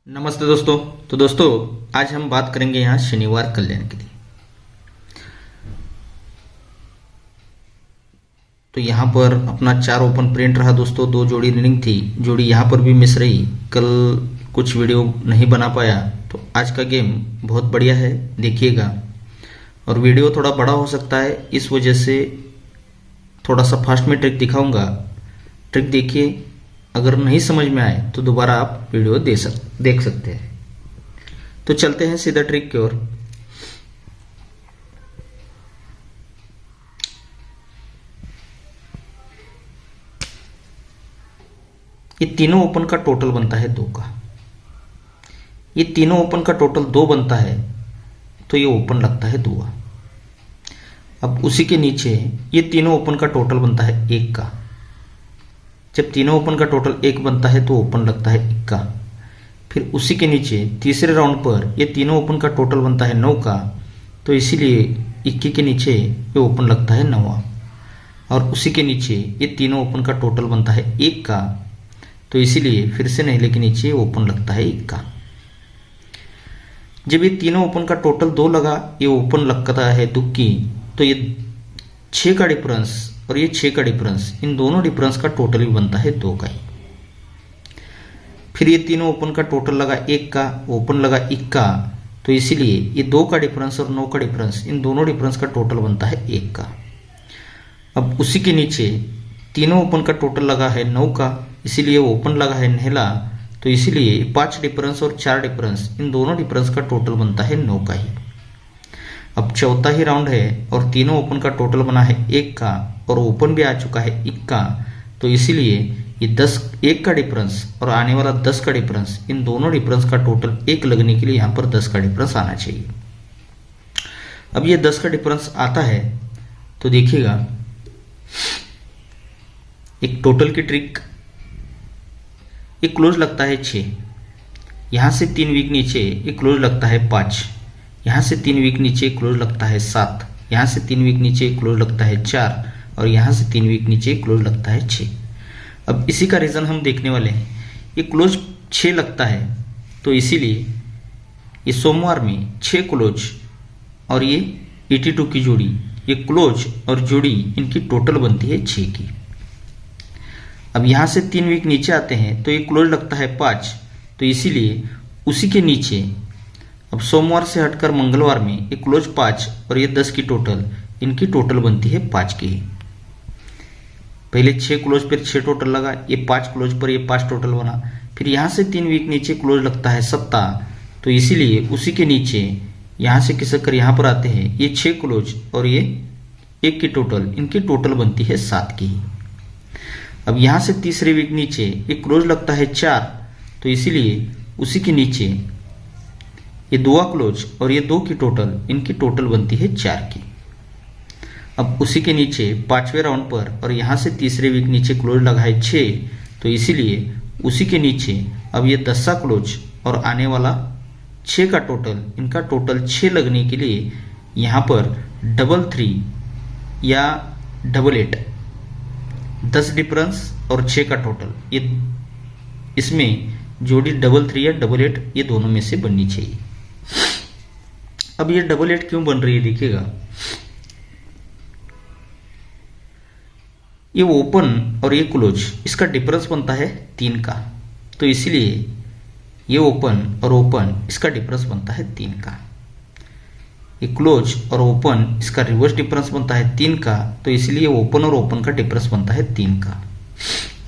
नमस्ते दोस्तों। तो दोस्तों आज हम बात करेंगे यहाँ शनिवार कल्याण के लिए। तो यहाँ पर अपना 4 ओपन प्रिंट रहा दोस्तों, 2 जोड़ी रनिंग थी, जोड़ी यहाँ पर भी मिस रही। कल कुछ वीडियो नहीं बना पाया, तो आज का गेम बहुत बढ़िया है, देखिएगा। और वीडियो थोड़ा बड़ा हो सकता है, इस वजह से थोड़ा सा फास्ट में ट्रिक दिखाऊंगा। ट्रिक देखिए, अगर नहीं समझ में आए तो दोबारा आप वीडियो देख सकते हैं। तो चलते हैं सीधा ट्रिक की ओर। ये तीनों ओपन का टोटल बनता है 2 का। ये तीनों ओपन का टोटल 2 बनता है, तो ये ओपन लगता है 2। अब उसी के नीचे ये तीनों ओपन का टोटल बनता है 1 का। जब तीनों ओपन का टोटल 1 बनता है तो ओपन लगता है 1 का। फिर उसी के नीचे तीसरे राउंड पर ये तीनों ओपन का टोटल बनता है 9 का, तो इसीलिए 21 के नीचे ये ओपन लगता है 9। और उसी के नीचे ये तीनों ओपन का टोटल बनता है 1 का, तो इसीलिए फिर से नहले के नीचे ओपन लगता है 1 का। जब ये तीनों ओपन का टोटल 2 लगा, ये ओपन लगता है 2 की, तो ये 6 का डिफरेंस और ये 6 का डिफरेंस, इन दोनों डिफरेंस का टोटल भी बनता है 2 का ही। फिर ये तीनों ओपन का टोटल लगा 1 का, ओपन लगा 1 का, तो इसीलिए ये 2 का डिफरेंस और 9 का डिफरेंस, इन दोनों डिफरेंस का टोटल बनता है 1 का। अब उसी के नीचे तीनों ओपन का टोटल लगा है 9 का, इसीलिए ओपन लगा है नहला, तो इसीलिए 5 डिफरेंस और 4 डिफरेंस, इन दोनों डिफरेंस का टोटल बनता है 9 का ही। अब चौथा ही राउंड है और तीनों ओपन का टोटल बना है 1 का और ओपन भी आ चुका है 1 का, तो इसीलिए ये 1 का डिफरेंस और आने वाला 10 का डिफरेंस, इन दोनों डिफरेंस का टोटल 1 लगने के लिए यहाँ पर 10 का डिफरेंस आना चाहिए। अब ये 10 का डिफरेंस आता है, तो देखिएगा एक टोटल की ट्रिक। एक क्लोज लगता है 6, यहाँ से 3 वीक नीचे एक क्लोज लगता है 5, यहाँ से 3 वीक नीचे क्लोज लगता है 7, यहाँ से 3 वीक नीचे क्लोज लगता है 4 और यहाँ से 3 वीक नीचे क्लोज लगता है 6। अब इसी का रीज़न हम देखने वाले हैं। ये क्लोज 6 लगता है, तो इसीलिए ये सोमवार में 6 क्लोज और ये 82 की जोड़ी, ये क्लोज और जोड़ी इनकी टोटल बनती है 6 की। अब यहाँ से 3 वीक नीचे आते हैं तो ये क्लोज लगता है 5, तो इसीलिए उसी के नीचे अब सोमवार से हटकर मंगलवार में ये क्लोज 5 और ये 10 की टोटल, इनकी टोटल बनती है 5 की। पहले 6 क्लोज पर 6 टोटल लगा, ये 5 क्लोज पर ये 5 टोटल बना। फिर यहाँ से 3 वीक नीचे क्लोज लगता है 7, तो इसीलिए उसी के नीचे यहाँ से खिसक कर यहाँ पर आते हैं, ये 6 क्लोज और ये 1 की टोटल, इनकी टोटल बनती है 7 की। अब यहाँ से तीसरे वीक नीचे एक क्लोज लगता है 4, तो इसीलिए उसी के नीचे ये 2 क्लोज और ये 2 की टोटल, इनकी टोटल बनती है 4 की। अब उसी के नीचे 5वें राउंड पर और यहाँ से तीसरे वीक नीचे क्लोज लगा है 6, तो इसीलिए उसी के नीचे अब ये 10 क्लोज और आने वाला 6 का टोटल, इनका टोटल 6 लगने के लिए यहाँ पर 3 या 8, 10 डिफरेंस और 6 का टोटल, ये इसमें जोड़ी 3 या 8 ये दोनों में से बननी चाहिए। अब ये 8 क्यों बन रही है देखिएगा। ये ओपन और ये क्लोज, इसका डिफरेंस बनता है 3 का, तो इसीलिए ये ओपन और ओपन इसका डिफरेंस बनता है 3 का। ये क्लोज और ओपन इसका रिवर्स डिफरेंस बनता है 3 का, तो इसलिए ओपन और ओपन का डिफरेंस बनता है 3 का।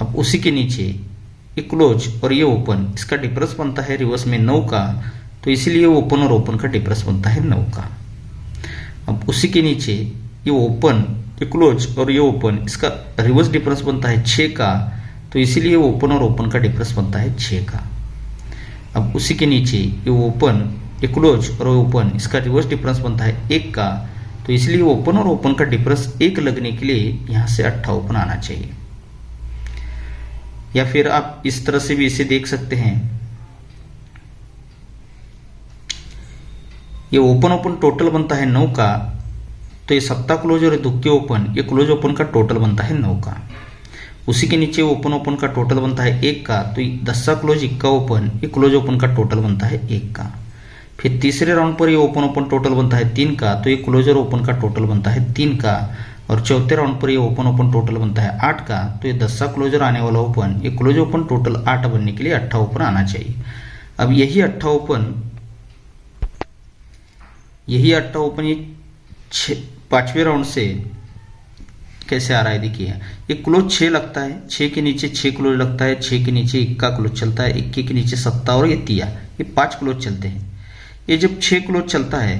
अब उसी के नीचे ये क्लोज और ये ओपन, इसका डिफरेंस बनता है रिवर्स में 9 का, तो इसीलिए ओपन और ओपन का डिफरेंस बनता है 9 का। अब उसी के नीचे ये ओपन, ये क्लोज और ये ओपन, इसका रिवर्स डिफरेंस बनता है 6 का, तो इसीलिए ओपन और ओपन का डिफरेंस बनता है 6 का। अब उसी के नीचे ये ओपन, ये क्लोज और ओपन, इसका रिवर्स डिफरेंस बनता है 1 का, तो इसलिए ओपन और ओपन का डिफरेंस 1 लगने के लिए यहाँ से 8 ओपन आना चाहिए। या फिर आप इस तरह से भी इसे देख सकते हैं, ये ओपन ओपन टोटल बनता है 9 का, तो ये 7 क्लोज और 2 के ओपन, ये क्लोज ओपन का टोटल बनता है 9 का। उसी के नीचे ओपन ओपन का टोटल बनता है 1 का, तो 10 का क्लोज, इक्का ओपन, ये क्लोज ओपन का टोटल बनता है 1 का। फिर तीसरे राउंड पर ये ओपन ओपन टोटल बनता है 3 का, तो ये क्लोजर ओपन का टोटल बनता है 3 का। और चौथे राउंड पर ये ओपन ओपन टोटल बनता है 8 का, तो ये 10 का क्लोजर आने वाला ओपन, ये क्लोज ओपन टोटल 8 बनने के लिए 8 ओपन आना चाहिए। अब यही 8 ओपन ये 5वें राउंड से कैसे आ रहा है देखिए, ये क्लोज 6 लगता है, 6 के नीचे 6 क्लोज लगता है, 6 के नीचे इक्का क्लोज चलता है, इक्के के नीचे 7 और ये तिया, ये 5 क्लोज चलते हैं। ये जब 6 क्लोज चलता है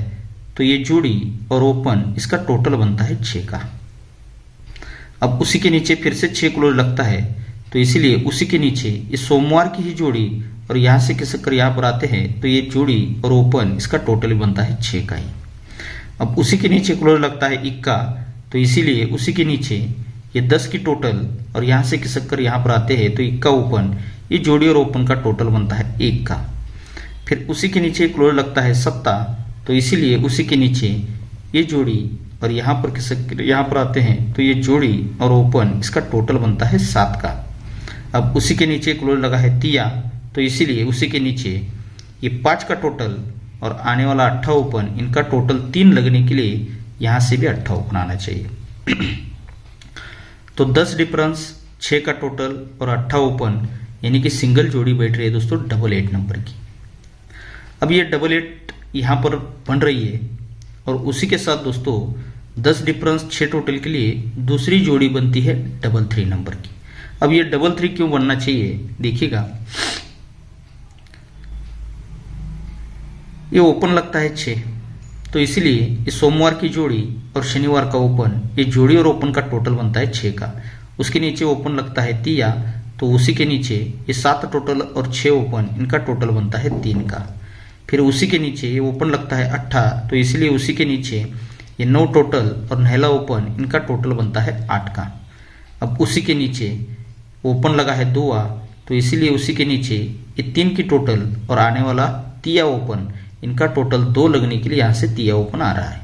तो ये जोड़ी और ओपन इसका टोटल बनता है 6 का। अब उसी के नीचे फिर से 6 क्लोज लगता है, तो इसीलिए उसी के नीचे ये सोमवार की ही जोड़ी और यहाँ से किस कर यहाँ पर आते हैं, तो ये जोड़ी और ओपन इसका टोटल बनता है 6 का ही। अब उसी के नीचे क्लोज लगता है इक्का, तो इसीलिए उसी के नीचे ये 10 की टोटल और यहाँ से खिसक कर यहाँ पर आते हैं, तो इक्का ओपन, ये जोड़ी और ओपन का टोटल बनता है 1 का। फिर उसी के नीचे क्लोज लगता है 7, तो इसीलिए उसी के नीचे ये जोड़ी और यहाँ पर खिसक यहाँ पर आते हैं, तो ये जोड़ी और ओपन इसका टोटल बनता है 7 का। अब उसी के नीचे क्लोज लगा है तिया, तो इसीलिए उसी के नीचे ये 5 का टोटल और आने वाला 8 ओपन, इनका टोटल 3 लगने के लिए यहाँ से भी 8 ओपन आना चाहिए। तो 10 डिफरेंस, 6 का टोटल और 8 ओपन, यानी कि सिंगल जोड़ी बैठ रही है दोस्तों 8 नंबर की। अब ये 8 यहाँ पर बन रही है और उसी के साथ दोस्तों 10 डिफरेंस 6 टोटल के लिए दूसरी जोड़ी बनती है 3 नंबर की। अब ये 3 क्यों बनना चाहिए देखिएगा, ये ओपन लगता है 6, तो इसीलिए ये सोमवार की जोड़ी और शनिवार का ओपन, ये जोड़ी और ओपन का टोटल बनता है 6 का। उसके नीचे ओपन लगता है तिया, तो उसी के नीचे ये 7 टोटल और 6 ओपन, इनका टोटल बनता है 3 का। फिर उसी के नीचे ये ओपन लगता है 8, तो इसलिए उसी के नीचे ये 9 टोटल और नहला ओपन, इनका टोटल बनता है 8 का। अब उसी के नीचे ओपन लगा है 2, तो इसीलिए उसी के नीचे ये 3 की टोटल और आने वाला तिया ओपन, इनका टोटल 2 लगने के लिए यहाँ से तिया ओपन आ रहा है।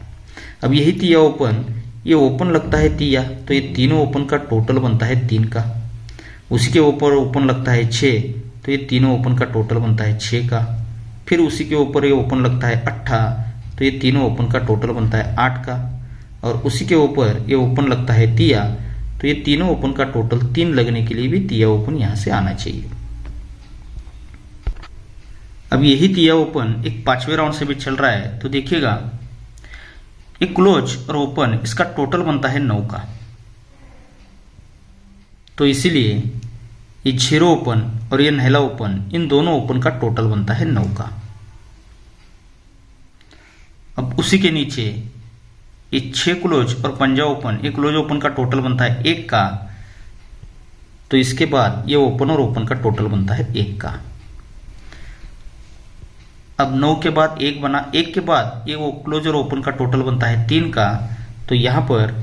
अब यही तिया ओपन, ये ओपन लगता है तिया, तो ये तीनों ओपन का टोटल बनता है 3 का। उसी के ऊपर ओपन लगता है 6, तो ये तीनों ओपन का टोटल बनता है 6 का। फिर उसी के ऊपर ये ओपन लगता है 8, तो ये तीनों ओपन का टोटल बनता है 8 का। और उसी के ऊपर ये ओपन लगता है तिया, तो ये तीनों ओपन का टोटल 3 लगने के लिए भी तिया ओपन यहाँ से आना चाहिए। अब यही तिया ओपन एक 5वें राउंड से भी चल रहा है, तो देखिएगा ये क्लोज और ओपन इसका टोटल बनता है 9 का, तो इसीलिए ये 0 ओपन और ये नहला ओपन, इन दोनों ओपन का टोटल बनता है 9 का। अब उसी के नीचे ये 6 क्लोज और पंजा ओपन, ये क्लोज ओपन का टोटल बनता है 1 का, तो इसके बाद ये ओपन और ओपन का टोटल बनता है 1 का। अब 9 के बाद 1 बना, 1 के बाद ये वो क्लोज और ओपन का टोटल बनता है 3 का, तो यहाँ पर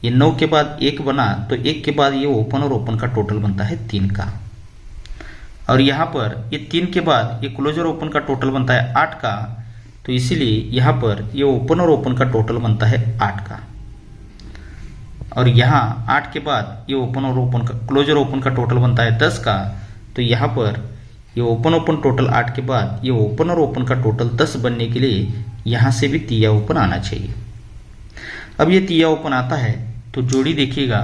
ये 9 के बाद 1 बना, तो 1 के बाद ये ओपन और ओपन का टोटल बनता है 3 का। और यहाँ पर ये 3 के बाद ये क्लोज और ओपन का टोटल बनता है 8 का, तो इसीलिए यहाँ पर ये ओपन और ओपन का टोटल बनता है 8 का। और यहाँ 8 के बाद ये ओपन और ओपन का क्लोज और ओपन का टोटल बनता है 10 का, तो यहाँ पर ये ओपन ओपन टोटल 8 के बाद ये ओपन और ओपन का टोटल 10 बनने के लिए यहाँ से भी तिया ओपन आना चाहिए। अब ये तिया ओपन आता है तो जोड़ी देखिएगा,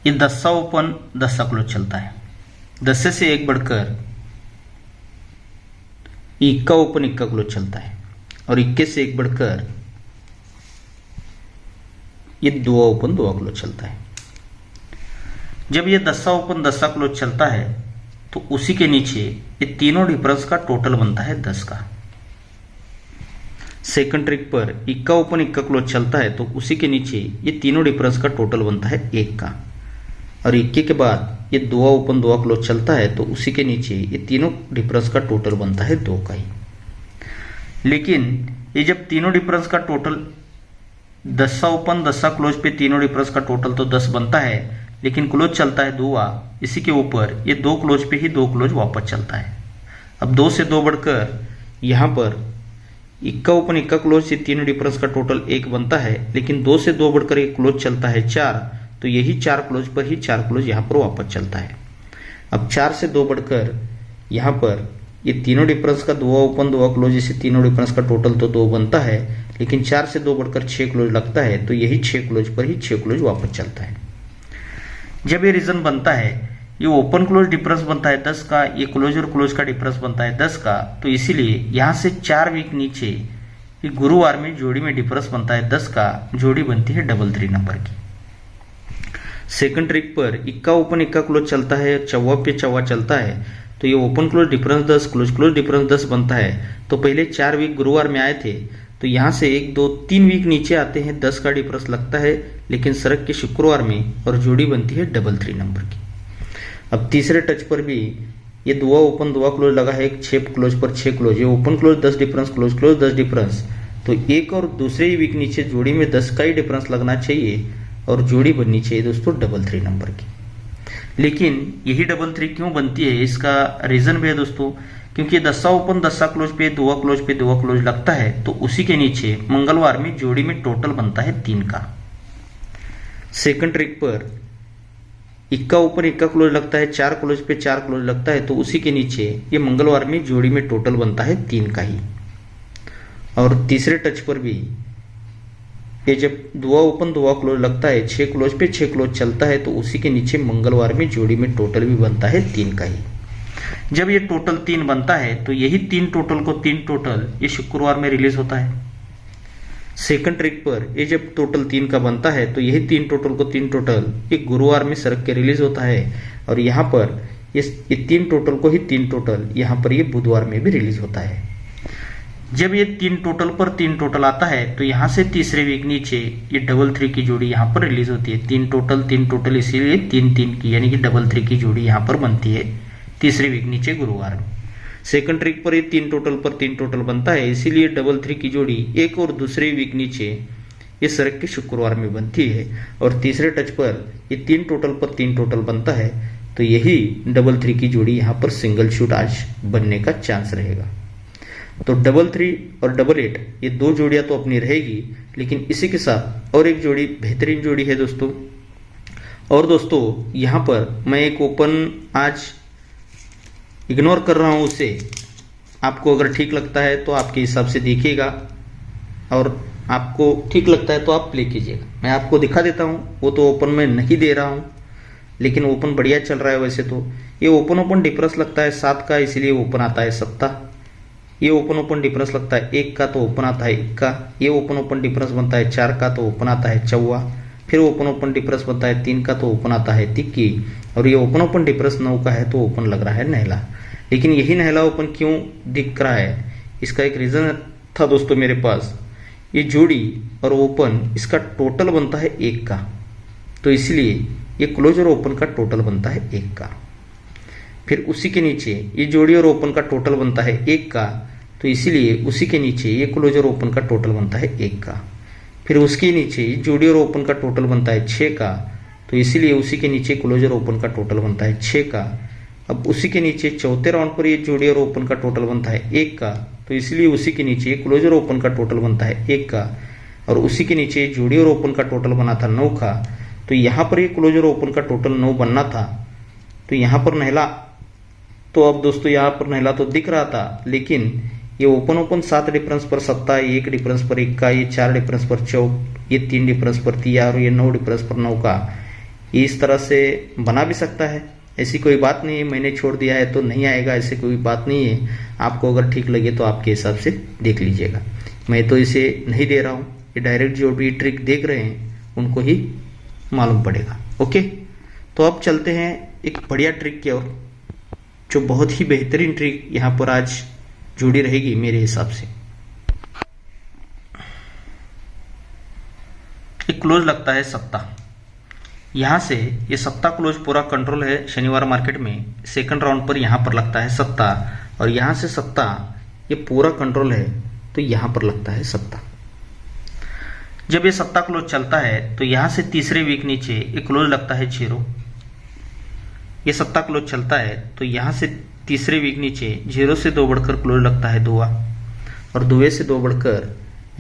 ये 10 ओपन 10 क्लोज चलता है, 10 से एक बढ़कर इक्का ओपन इक्का क्लोज चलता है, और 21 से एक बढ़कर ये 2 ओपन 2 क्लोज चलता है। जब ये 10 ओपन 10 क्लोज चलता है तो उसी के नीचे ये तीनों डिफरेंस का टोटल बनता है 10 का। सेकंड ट्रिक पर इक्का ओपन इक्का क्लोज चलता है तो उसी के नीचे ये तीनों डिफरेंस का टोटल बनता है 1 का। और इक्के के बाद ये 2 ओपन 2 क्लोज चलता है तो उसी के नीचे ये तीनों डिफरेंस का टोटल बनता है 2 का ही। लेकिन ये जब तीनों डिफरेंस का टोटल 10सा ओपन 10सा क्लोज पे तीनों डिफरेंस का टोटल तो 10 बनता है, लेकिन क्लोज चलता है 2 इसी के ऊपर ये 2 क्लोज पे ही 2 क्लोज वापस चलता है। अब 2 से 2 बढ़कर यहाँ पर इक्का ओपन इक्का क्लोज, ये तीनों डिफरेंस का टोटल 1 बनता है, लेकिन 2 से 2 बढ़कर एक क्लोज चलता है 4, तो यही 4 क्लोज पर ही 4 क्लोज यहाँ पर वापस चलता है। अब 4 से 2 बढ़कर यहाँ पर ये तीनों डिफरेंस का 2 ओपन 2 क्लोज, इसे तीनों डिफरेंस का टोटल तो 2 बनता है, लेकिन 4 से 2 बढ़कर 6 क्लोज लगता है, तो यही 6 क्लोज पर ही 6 क्लोज वापस चलता है। जब ये रीजन बनता है, ये ओपन क्लोज डिफरेंस बनता है 10 का, ये क्लोज और क्लोज का डिफरेंस बनता है 10 का, तो इसीलिए यहाँ से 4 वीक नीचे ये गुरुवार में जोड़ी में डिफरेंस बनता है 10 का, जोड़ी बनती है 33 नंबर की। सेकंड ट्रिक पर इक्का ओपन इक्का क्लोज चलता है, चौवा पे चौवा चलता है, तो ये open close difference 10 close close difference 10 बनता है। तो पहले 4 वीक गुरुवार में आए थे, तो यहाँ से 1 2 3 वीक नीचे आते हैं, 10 का डिफरेंस लगता है, लेकिन सरक के शुक्रवार में और जोड़ी बनती है 33 नंबर की। अब तीसरे टच पर भी ये 2 ओपन 2 क्लोज लगा है, 6 क्लोज पर 6 क्लोज, ये open close 10 difference close close 10 difference, तो एक और दूसरे ही वीक नीचे जोड़ी में 10 का ही डिफरेंस लगना चाहिए और जोड़ी बननी चाहिए दोस्तों 33 नंबर की। लेकिन यही 33 क्यों बनती है, इसका रीजन भी है दोस्तों, क्योंकि 10सा ओपन 10सा क्लोज पे 2 क्लोज पे 2 क्लोज लगता है, तो उसी के नीचे मंगलवार में जोड़ी में टोटल बनता है 3 का। सेकंड ट्रिक पर इक्का ऊपर इक्का क्लोज लगता है, 4 क्लोज पे 4 क्लोज लगता है, तो उसी के नीचे ये मंगलवार में जोड़ी में टोटल बनता है 3 का ही। और तीसरे टच पर भी ये जब 2 ओपन 2 क्लोज लगता है, 6 क्लोज पे 6 क्लोज चलता है, तो उसी के नीचे मंगलवार में जोड़ी में टोटल भी बनता है 3 का ही। जब ये टोटल 3 बनता है, तो यही 3 टोटल को 3 टोटल ये शुक्रवार में रिलीज होता है। सेकंड ट्रिक पर ये जब टोटल 3 का बनता है, तो यही 3 टोटल को 3 टोटल ये गुरुवार में सरक के रिलीज होता है, और यहाँ पर ये 3 टोटल को ही 3 टोटल यहाँ पर ये बुधवार में भी रिलीज होता है। जब ये 3 टोटल पर 3 टोटल आता है, तो यहाँ से तीसरे वीक नीचे ये 33 की जोड़ी यहाँ पर रिलीज होती है। 3 टोटल इसीलिए 3 की यानी कि 33 की जोड़ी यहाँ पर बनती है तीसरे वीक नीचे गुरुवार में। सेकंड ट्रिक पर ये 3 टोटल पर 3 टोटल बनता है, इसीलिए 33 की जोड़ी एक और दूसरे वीक नीचे ये सरक के शुक्रवार में बनती है। और तीसरे टच पर ये 3 टोटल पर 3 टोटल बनता है, तो यही 33 की जोड़ी यहाँ पर सिंगल शूट आज बनने का चांस रहेगा। तो 33 और 88 ये 2 जोड़ियां तो अपनी रहेगी, लेकिन इसी के साथ और एक जोड़ी बेहतरीन जोड़ी है दोस्तों। और दोस्तों यहाँ पर मैं एक ओपन आज इग्नोर कर रहा हूँ, उसे आपको अगर ठीक लगता है तो आपके हिसाब से देखिएगा, और आपको ठीक लगता है तो आप प्ले कीजिएगा। मैं आपको दिखा देता हूँ, वो तो ओपन में नहीं दे रहा हूँ, लेकिन ओपन बढ़िया चल रहा है। वैसे तो ये ओपन डिफरेंस लगता है 7 का, इसीलिए ओपन आता है 7। ये ओपन डिफरेंस लगता है 1 का, तो ओपन आता है 1 का। ये ओपन डिफरेंस बनता है 4 का, तो ओपन आता है 4। फिर ओपन डिफरेंस बनता है 3 का, तो ओपन आता है 3। और ये ओपन डिफरेंस 9 का है, तो ओपन लग रहा है नहला। लेकिन यही नहला ओपन क्यों दिख रहा है, इसका एक रीजन था दोस्तों मेरे पास। ये जोड़ी और ओपन इसका टोटल बनता है 1 का, तो इसलिए ये क्लोज और ओपन का टोटल बनता है 1 का। फिर उसी के नीचे ये जोड़ी और ओपन का टोटल बनता है 1 का, तो इसीलिए उसी के नीचे ये क्लोज और ओपन का टोटल बनता है 1 का। फिर उसके नीचे ये जोड़ी और ओपन का टोटल बनता है 6 का, तो इसीलिए उसी के नीचे क्लोज और ओपन का टोटल बनता है 6 का। अब उसी के नीचे चौथे राउंड पर ये जोड़ी और ओपन का टोटल बनता है 1 का, तो इसलिए उसी के नीचे क्लोज और ओपन का टोटल बनता है 1 का। और उसी के नीचे जोड़ी और ओपन का टोटल बना था 9 का, तो यहाँ पर ये क्लोज और ओपन का टोटल 9 बनना था, तो यहाँ पर नहला। तो अब दोस्तों यहाँ पर नहला तो दिख रहा था, लेकिन ये ओपन 7 डिफरेंस पर 7, 1 डिफरेंस पर 1 का, ये 4 डिफरेंस पर 4, ये 3 डिफरेंस पर 3 और ये 9 डिफरेंस पर 9 का, ये इस तरह से बना भी सकता है। ऐसी कोई बात नहीं है, मैंने छोड़ दिया है तो नहीं आएगा, ऐसी कोई बात नहीं है। आपको अगर ठीक लगे तो आपके हिसाब से देख लीजिएगा। मैं तो इसे नहीं दे रहा हूँ, ये डायरेक्ट जो भी ट्रिक देख रहे हैं उनको ही मालूम पड़ेगा। ओके, तो अब चलते हैं एक बढ़िया ट्रिक की ओर, जो बहुत ही बेहतरीन ट्रिक यहाँ पर आज जुड़ी रहेगी मेरे हिसाब से। एक क्लोज लगता है 7, यहाँ से ये 7 क्लोज पूरा कंट्रोल है शनिवार मार्केट में। सेकंड राउंड पर यहाँ पर लगता है 7, और यहाँ से 7 ये पूरा कंट्रोल है, तो यहाँ पर लगता है 7। जब ये सत्ता क्लोज चलता है तो यहां से तीसरे वीक नीचे ये क्लोज लगता है 0। ये सत्ता क्लोज चलता है तो यहां से तीसरे वीक नीचे 0 से 2 बढ़कर क्लोज लगता है 2 और 2 से 2 बढ़कर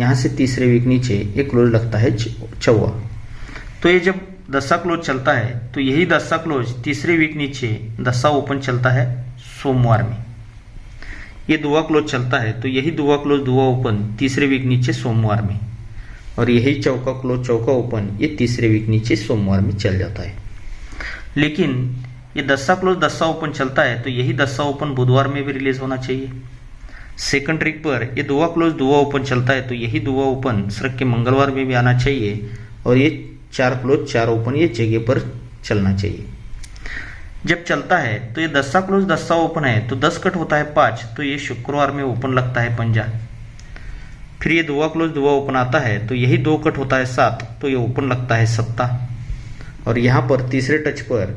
यहां से तीसरे वीक नीचे ये क्लोज लगता है 4। तो ये जब दशा क्लोज चलता है तो यही दशा क्लोज तीसरे वीक नीचे दशा ओपन चलता है सोमवार में। ये दुआ क्लोज चलता है तो यही दुआ क्लोज दुआ ओपन तीसरे वीक नीचे सोमवार में, और यही चौका क्लोज चौका ओपन ये तीसरे वीक नीचे सोमवार में चल जाता है। लेकिन ये दशा क्लोज दशा ओपन चलता है तो यही दशा ओपन बुधवार में भी रिलीज होना चाहिए। सेकंड ट्रिक पर ये दुआ क्लोज दुआ ओपन चलता है तो यही दुआ ओपन सड़क के मंगलवार में भी आना चाहिए, और ये 4 क्लोज 4 ओपन ये जगह पर चलना चाहिए। जब चलता है तो ये दशा क्लोज दशा ओपन है तो 10 कट होता है 5, तो ये शुक्रवार में ओपन लगता है 5। फिर ये दुआ क्लोज दुआ ओपन आता है तो यही 2 कट होता है 7, तो ये ओपन लगता है 7। और यहाँ पर तीसरे टच पर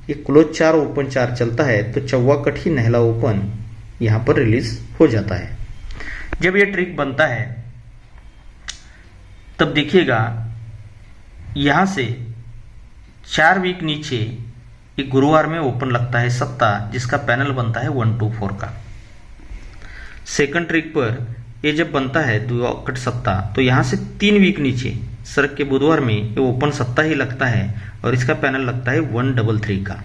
ये क्लोज 4 ओपन 4 चलता है तो 4वां कट ही नहला ओपन यहाँ पर रिलीज हो जाता है। जब ये ट्रिक बनता है तब देखिएगा यहां से 4 वीक नीचे एक गुरुवार में ओपन लगता है 7, जिसका पैनल बनता है 1 2 4 का। सेकंड ट्रिक पर ये जब बनता है 2 कट 7 तो यहां से 3 वीक नीचे सड़क के बुधवार में ये ओपन 7 ही लगता है, और इसका पैनल लगता है 1 3 3 का।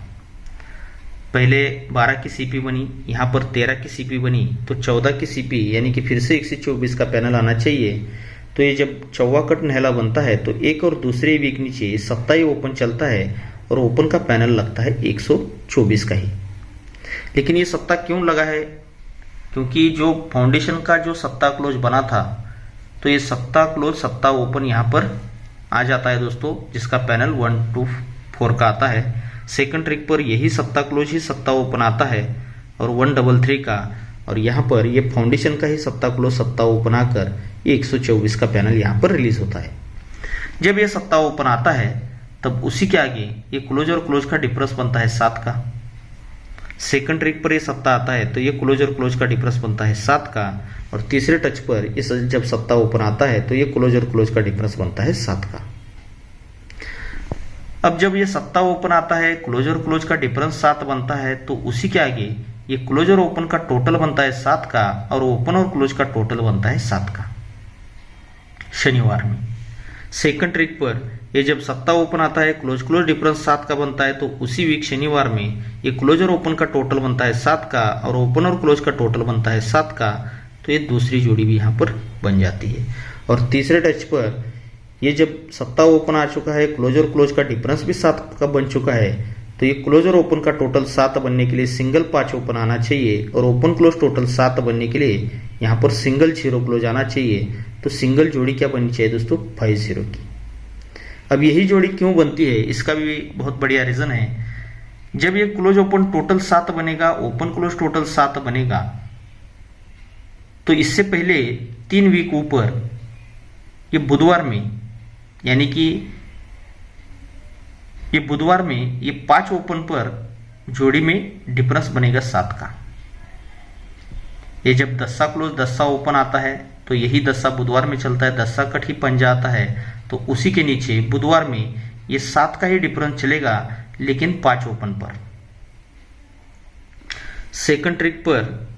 पहले 12 की सीपी बनी, यहाँ पर 13 की सीपी बनी, तो 14 की सीपी यानी कि फिर से 124 का पैनल आना चाहिए। तो ये जब 4वां कट नहला बनता है तो एक और दूसरे वीक नीचे 7 ही ओपन चलता है और ओपन का पैनल लगता है 124 का ही। लेकिन ये 7 क्यों लगा है? क्योंकि जो फाउंडेशन का जो 7 क्लोज बना था तो ये 7 क्लोज 7 ओपन यहाँ पर आ जाता है दोस्तों, जिसका पैनल 1 2 4 का आता है। सेकंड ट्रिक पर यही 7 क्लोज ही 7 ओपन आता है और 1 3 3 का, और यहाँ पर ये फाउंडेशन का ही 7 क्लोज 7 ओपन आकर ये 124 का पैनल यहाँ पर रिलीज होता है। जब ये 7 ओपन आता है तब उसी के आगे ये क्लोज और क्लोज का डिफरेंस बनता है 7 का। सेकंड ट्रिक पर ये 7 आता है तो ये क्लोज और क्लोज का डिफरेंस बनता है 7 का, और तीसरे टच पर इस जब 7 ओपन आता है तो ये क्लोज और क्लोज का डिफरेंस बनता है 7 का। अब जब ये 7 ओपन आता है, क्लोज और क्लोज का डिफरेंस 7 बनता है, तो उसी के आगे ये क्लोज और ओपन का टोटल बनता है 7 का, और ओपन और क्लोज का टोटल बनता है 7 का शनिवार में। सेकंड ट्रिक पर ये जब 7 ओपन आता है, क्लोज क्लोज डिफरेंस 7 का बनता है, तो उसी वीक शनिवार में ये क्लोज और ओपन का टोटल बनता है 7 का, और ओपन और क्लोज का टोटल बनता है 7 का, तो ये दूसरी जोड़ी भी यहाँ पर बन जाती है। और तीसरे टच पर ये जब 7 ओपन आ चुका है, क्लोज और क्लोज का डिफरेंस भी 7 का बन चुका है, तो ये क्लोज और ओपन का टोटल 7 बनने के लिए सिंगल 5 ओपन आना चाहिए, और ओपन क्लोज टोटल 7 बनने के लिए यहाँ पर सिंगल 0 क्लोज आना चाहिए। तो सिंगल जोड़ी क्या बननी चाहिए दोस्तों? 5 0 की। अब यही जोड़ी क्यों बनती है, इसका भी बहुत बढ़िया रीजन है। जब ये क्लोज ओपन टोटल 7 बनेगा, ओपन क्लोज टोटल 7 बनेगा, तो इससे पहले 3 वीक ऊपर ये बुधवार में, यानी कि ये बुधवार में ये 5 ओपन पर जोड़ी में डिफरेंस बनेगा 7 का। ये जब दशा क्लोज दशा ओपन आता है तो यही दशा बुधवार में चलता है, दशा कट ही पंजा आता है, तो उसी के नीचे बुधवार में ये 7 का ही डिफरेंस चलेगा, लेकिन 5 ओपन पर। सेकंड ट्रिक पर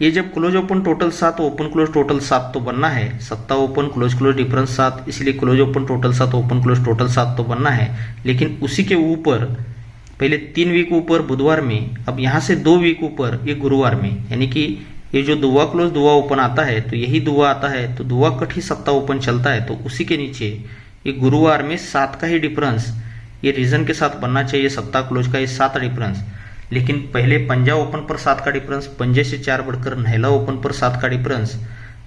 ये जब close open total 7 open close total 7 तो बनना है, 7 ओपन क्लोज क्लोज डिफरेंस 7, इसलिए close open total 7 open close total 7 तो बनना है। लेकिन उसी के ऊपर पहले 3 वीक ऊपर बुधवार में, अब यहाँ से 2 वीक ऊपर ये गुरुवार में, यानी कि ये जो दुआ क्लोज दुआ ओपन आता है तो यही दुआ आता है, तो दुआ कट ही 7 ओपन चलता है, तो उसी के नीचे ये गुरुवार में 7 का ही डिफरेंस ये रीजन के साथ बनना चाहिए, 7 क्लोज का ये 7 डिफरेंस। लेकिन पहले पंजा ओपन पर 7 का डिफरेंस, पंजे से 4 बढ़कर नहला ओपन पर 7 का डिफरेंस,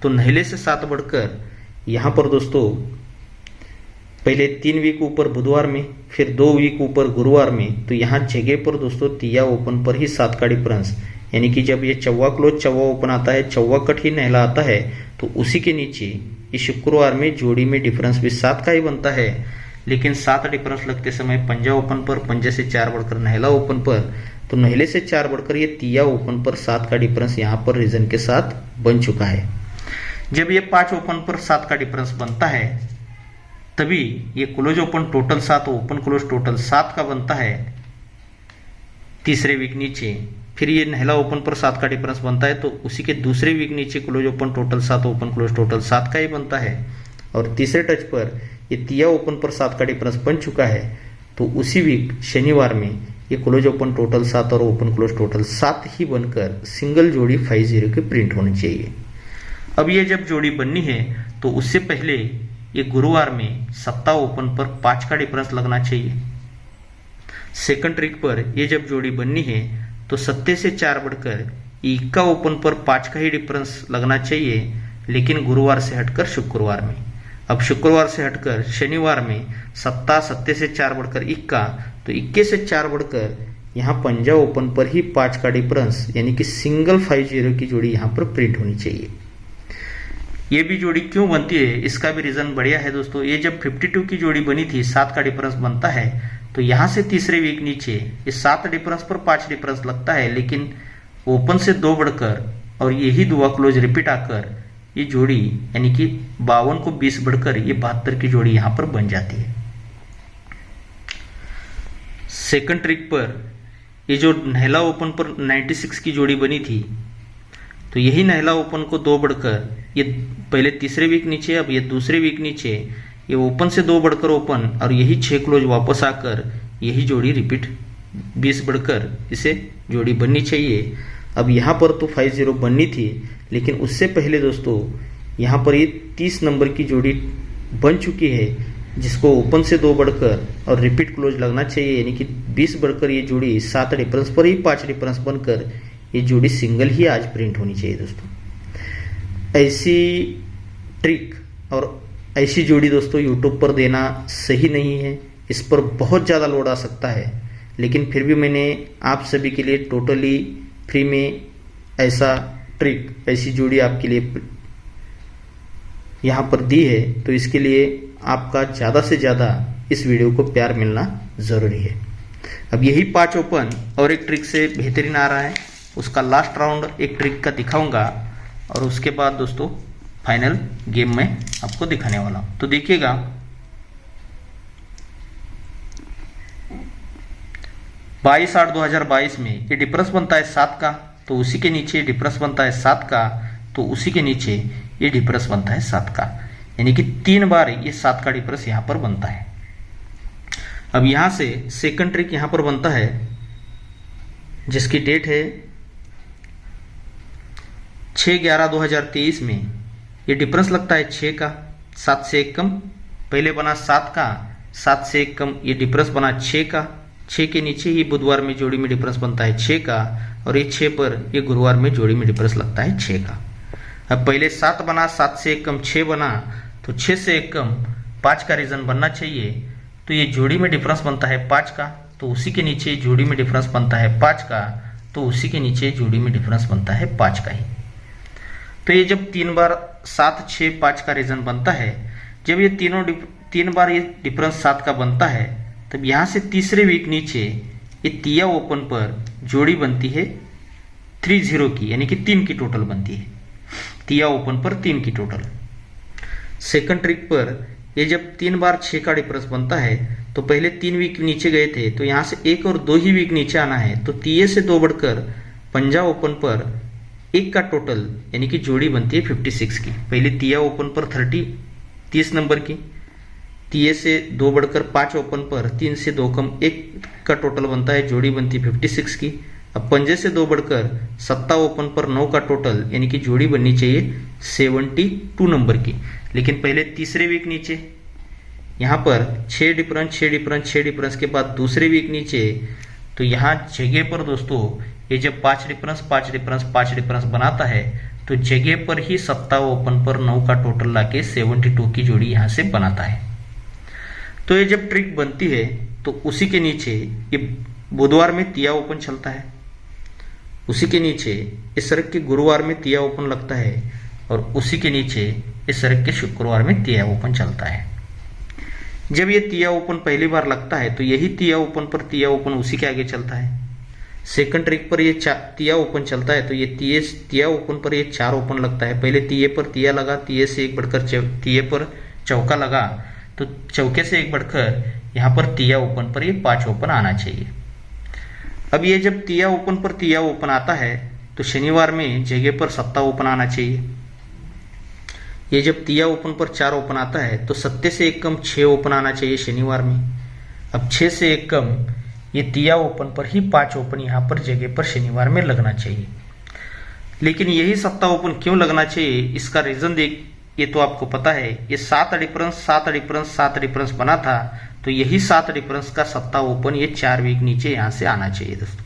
तो नहले से 7 बढ़कर यहाँ पर दोस्तों पहले 3 वीक ऊपर बुधवार में, फिर 2 वीक ऊपर गुरुवार में, तो यहाँ जगह पर दोस्तों तिया ओपन पर ही 7 का डिफरेंस, यानी कि जब ये 4वां क्लोज 4वां ओपन आता है, 4वां कट ही नहला आता है, तो उसी के नीचे ये शुक्रवार में जोड़ी में डिफरेंस भी 7 का ही बनता है। लेकिन 7 डिफरेंस लगते समय पंजा ओपन पर, पंजे से 4 बढ़कर नहला ओपन पर, तो नहले से 4 बढ़कर ये तिया ओपन पर 7 का डिफरेंस यहाँ पर रीजन के साथ बन चुका है। जब ये 5 ओपन पर 7 का डिफरेंस बनता है तभी ये close open total 7 open close total 7 का बनता है तीसरे वीक नीचे। फिर ये नहला ओपन पर 7 का डिफरेंस बनता है तो उसी के दूसरे वीक नीचे close open total 7 open close total 7 का ही बनता है। और तीसरे टच पर ये तिया ओपन पर 7 का डिफरेंस बन चुका है तो उसी वीक शनिवार में ये क्लोज ओपन टोटल 7 और ओपन क्लोज टोटल 7 ही बनकर सिंगल जोड़ी 50 की प्रिंट होनी चाहिए। अब ये जब जोड़ी बननी है तो उससे पहले ये गुरुवार में सत्ता ओपन पर 5 का डिफरेंस लगना चाहिए। सेकंड ट्रिक पर ये जब जोड़ी बननी है तो सत्ते से 4 बढ़कर इक्का ओपन पर 5 का ही डिफरेंस लगना चाहिए, लेकिन गुरुवार से हटकर शुक्रवार में। अब शुक्रवार से हटकर शनिवार में सत्ता सत्ते से 4 बढ़कर इक्का, तो इक्के से 4 बढ़कर यहाँ पंजा ओपन पर ही 5 का डिफरेंस यानी कि सिंगल 50 की जोड़ी यहाँ पर प्रिंट होनी चाहिए। ये भी जोड़ी क्यों बनती है इसका भी रीजन बढ़िया है दोस्तों। ये जब 52 की जोड़ी बनी थी 7 का डिफरेंस बनता है तो यहाँ से तीसरे वीक नीचे ये 7 डिफरेंस पर 5 डिफरेंस लगता है, लेकिन ओपन से 2 बढ़कर और यही दुआ क्लोज रिपीट आकर ये जोड़ी यानी कि 52 को 20 बढ़कर ये 72 की जोड़ी यहाँ पर बन जाती है। सेकंड ट्रिक पर ये जो नहला ओपन पर 96 की जोड़ी बनी थी तो यही नहला ओपन को 2 बढ़कर ये पहले तीसरे वीक नीचे अब ये दूसरे वीक नीचे ये ओपन से 2 बढ़कर ओपन और यही 6 क्लोज वापस आकर यही जोड़ी रिपीट 20 बढ़कर इसे जोड़ी बननी चाहिए। अब यहाँ पर तो 50 बननी थी, लेकिन उससे पहले दोस्तों यहाँ पर ये 30 नंबर की जोड़ी बन चुकी है जिसको ओपन से 2 बढ़कर और रिपीट क्लोज लगना चाहिए, यानी कि 20 बढ़कर ये जोड़ी 7 डिफरेंस पर ही 5 डिफरेंस बनकर ये जोड़ी सिंगल ही आज प्रिंट होनी चाहिए दोस्तों। ऐसी ट्रिक और ऐसी जोड़ी दोस्तों यूट्यूब पर देना सही नहीं है, इस पर बहुत ज़्यादा लोड आ सकता है, लेकिन फिर भी मैंने आप सभी के लिए टोटली फ्री में ऐसा ट्रिक ऐसी जोड़ी आपके लिए यहाँ पर दी है, तो इसके लिए आपका ज़्यादा से ज़्यादा इस वीडियो को प्यार मिलना ज़रूरी है। अब यही 5 ओपन और एक ट्रिक से बेहतरीन आ रहा है, उसका लास्ट राउंड एक ट्रिक का दिखाऊंगा और उसके बाद दोस्तों फाइनल गेम में आपको दिखाने वाला हूं। तो देखिएगा 22/8/2022 में ये डिफरेंस बनता है 7 का, तो उसी के नीचे डिफरेंस बनता है 7 का, तो उसी के नीचे ये डिफरेंस बनता है 7 का, यानी कि 3 बार ये 7 का डिफरेंस यहां पर बनता है। अब यहां से सेकंड ट्रिक यहां पर बनता है जिसकी डेट है 6/11/2023 में ये डिफरेंस लगता है 6 का, 7 से 1 कम, पहले बना 7 का, 7 से 1 कम ये डिफरेंस बना 6 का, 6 के नीचे ही बुधवार में जोड़ी में डिफरेंस बनता है 6 का, और ये 6 पर ये गुरुवार में जोड़ी में डिफरेंस लगता है 6 का। अब पहले 7 बना, 7 से 1 कम 6 बना, तो 6 से 1 कम 5 का रीजन बनना चाहिए, तो ये जोड़ी में डिफरेंस बनता है 5 का, तो उसी के नीचे जोड़ी में डिफरेंस बनता है 5 का, तो उसी के नीचे जोड़ी में डिफरेंस बनता है 5 का ही। तो ये जब 3 बार 7, 6, 5 का रीजन बनता है, जब ये 3 बार ये डिफरेंस 7 का बनता है, तब यहाँ से तीसरे वीक नीचे ये तिया ओपन पर जोड़ी बनती है 30 की, यानी कि 3 की टोटल बनती है, तिया ओपन पर 3 की टोटल। सेकंड ट्रिक पर ये जब 3 बार 6 का डिफरेंस बनता है, तो पहले 3 वीक नीचे गए थे, तो यहाँ से 1 और 2 ही वीक नीचे आना है, तो तिये से 2 बढ़कर पंजा ओपन पर 1 का टोटल यानी कि जोड़ी बनती है 56 की। पहले तिया ओपन पर 30 नंबर की, तिये से 2 बढ़कर 5 ओपन पर 3 से 2 कम 1 का टोटल बनता है, जोड़ी बनती है 56 की। अब पंजे से 2 बढ़कर सत्ता ओपन पर 9 का टोटल यानी कि जोड़ी बननी चाहिए 72 नंबर की, लेकिन पहले तीसरे वीक नीचे यहाँ पर 6 डिफरेंस के बाद दूसरे वीक नीचे, तो यहाँ जगह पर दोस्तों ये जब 5 डिफरेंस बनाता है, तो जगह पर ही सत्ता ओपन पर 9 का टोटल लाके 72 की जोड़ी यहाँ से बनाता है। तो ये जब ट्रिक बनती है तो उसी के नीचे ये बुधवार में तिया ओपन चलता है, उसी के नीचे इस सरक के गुरुवार में तिया ओपन लगता है, और उसी के नीचे इस सरक के शुक्रवार में तिया ओपन चलता है। जब ये तिया ओपन पहली बार लगता है, तो यही तिया ओपन पर तिया ओपन उसी के आगे चलता है। सेकंड ट्रिक पर ये तिया ओपन चलता है तो ये तिया ओपन पर ये 4 ओपन लगता है। पहले तिये पर तिया लगा, तिये से एक बढ़कर तिये पर चौका लगा, तो चौके से एक बढ़कर यहाँ पर तिया ओपन पर ये 5 ओपन आना चाहिए। अब ये जब तिया ओपन पर तिया ओपन आता है तो शनिवार में जगह पर सत्ता ओपन आना चाहिए। ये जब तिया ओपन पर 4 ओपन आता है तो सत्ते से एक कम 6 ओपन आना चाहिए शनिवार में। अब 6 से एक कम ये तिया ओपन पर ही 5 ओपन यहाँ पर जगह पर शनिवार में लगना चाहिए। लेकिन यही सत्ता ओपन क्यों लगना चाहिए, इसका रीजन देख, ये तो आपको पता है, ये 7 डिफरेंस बना था, तो यही 7 डिफरेंस का सत्ता ओपन ये 4 वीक नीचे यहाँ से आना चाहिए दोस्तों।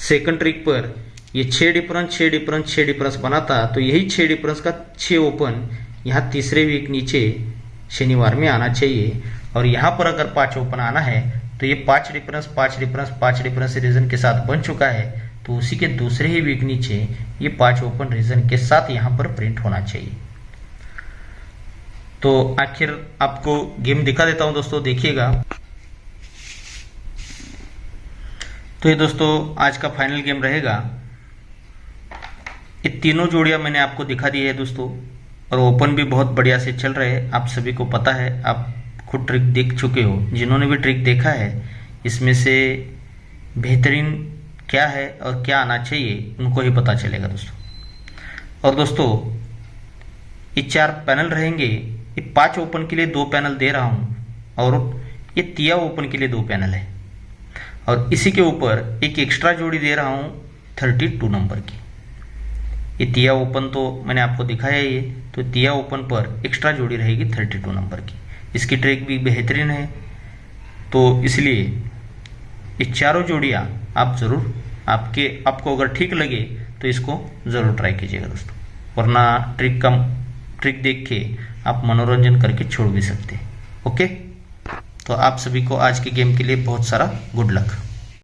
सेकंड ट्रिक पर ये 6 डिफरेंस बना था, तो यही 6 डिफरेंस का 6 ओपन यहाँ तीसरे वीक नीचे शनिवार में आना चाहिए। और यहाँ पर अगर 5 ओपन आना है तो ये 5 डिफरेंस रीजन के साथ बन चुका है, तो उसी के दूसरे ही वीक नीचे ये 5 ओपन रीजन के साथ यहाँ पर प्रिंट होना चाहिए। तो आखिर आपको गेम दिखा देता हूं दोस्तों, देखिएगा। तो ये दोस्तों आज का फाइनल गेम रहेगा। ये तीनों जोड़ियां मैंने आपको दिखा दी है दोस्तों, और ओपन भी बहुत बढ़िया से चल रहे हैं। आप सभी को पता है, आप खुद ट्रिक देख चुके हो। जिन्होंने भी ट्रिक देखा है, इसमें से बेहतरीन क्या है और क्या आना चाहिए उनको ही पता चलेगा दोस्तों। और दोस्तों ये 4 पैनल रहेंगे। ये 5 ओपन के लिए 2 पैनल दे रहा हूं, और ये तिया ओपन के लिए 2 पैनल है, और इसी के ऊपर एक एक्स्ट्रा जोड़ी दे रहा हूं 32 नंबर की। ये तिया ओपन तो मैंने आपको दिखाया ही है, तो तिया ओपन पर एक्स्ट्रा जोड़ी रहेगी 32 नंबर की। इसकी ट्रिक भी बेहतरीन है, तो इसलिए ये चारों जोड़ियाँ आप ज़रूर आपको अगर ठीक लगे तो इसको ज़रूर ट्राई कीजिएगा दोस्तों, वरना ट्रिक देख के आप मनोरंजन करके छोड़ भी सकते हैं। ओके, तो आप सभी को आज के गेम के लिए बहुत सारा गुड लक।